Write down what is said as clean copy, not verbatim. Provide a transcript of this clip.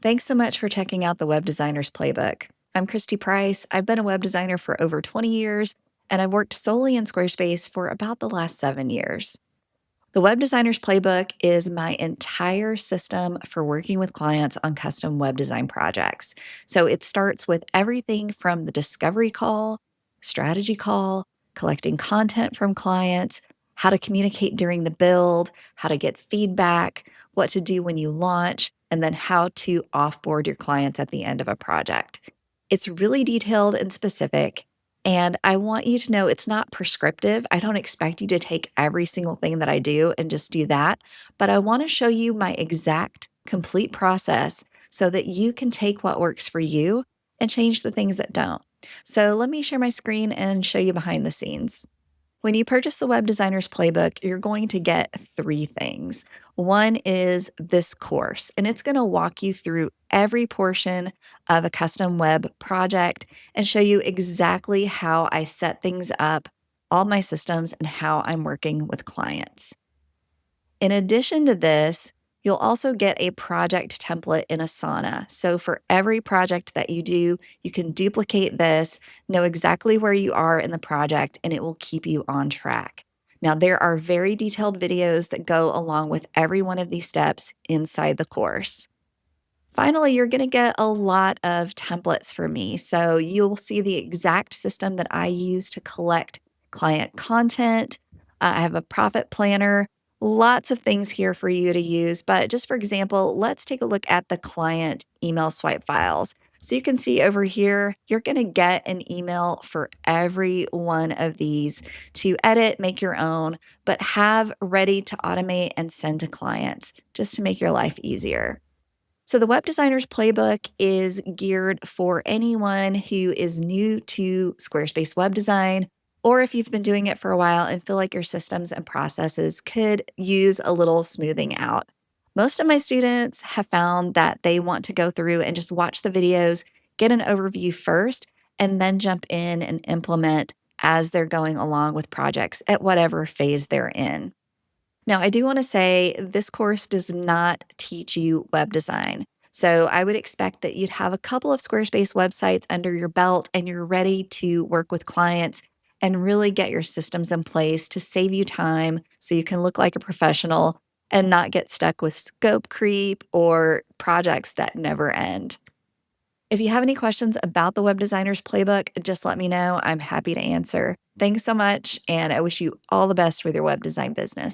Thanks so much for checking out the Web Designer's Playbook. I'm Christy Price. I've been a web designer for over 20 years, and I've worked solely in Squarespace for about the last 7 years. The Web Designer's Playbook is my entire system for working with clients on custom web design projects. So it starts with everything from the discovery call, strategy call, collecting content from clients, how to communicate during the build, how to get feedback, what to do when you launch, and then how to offboard your clients at the end of a project. It's really detailed and specific, and I want you to know it's not prescriptive. I don't expect you to take every single thing that I do and just do that, but I want to show you my exact, complete process so that you can take what works for you and change the things that don't. So let me share my screen and show you behind the scenes. When you purchase the Web Designer's Playbook, you're going to get 3 things. One is this course, and it's going to walk you through every portion of a custom web project and show you exactly how I set things up, all my systems, and how I'm working with clients. In addition to this, you'll also get a project template in Asana. So for every project that you do, you can duplicate this, know exactly where you are in the project, and it will keep you on track. Now, there are very detailed videos that go along with every one of these steps inside the course. Finally, you're going to get a lot of templates from me. So you'll see the exact system that I use to collect client content. I have a profit planner, lots of things here for you to use. But just for example, let's take a look at the client email swipe files. So you can see over here, you're going to get an email for every one of these to edit, make your own, but have ready to automate and send to clients just to make your life easier. So, the Web Designer's Playbook is geared for anyone who is new to Squarespace web design, or if you've been doing it for a while and feel like your systems and processes could use a little smoothing out. Most of my students have found that they want to go through and just watch the videos, get an overview first, and then jump in and implement as they're going along with projects at whatever phase they're in. Now, I do want to say this course does not teach you web design. So I would expect that you'd have a couple of Squarespace websites under your belt and you're ready to work with clients and really get your systems in place to save you time so you can look like a professional and not get stuck with scope creep or projects that never end. If you have any questions about the Web Designer's Playbook, just let me know. I'm happy to answer. Thanks so much, and I wish you all the best with your web design business.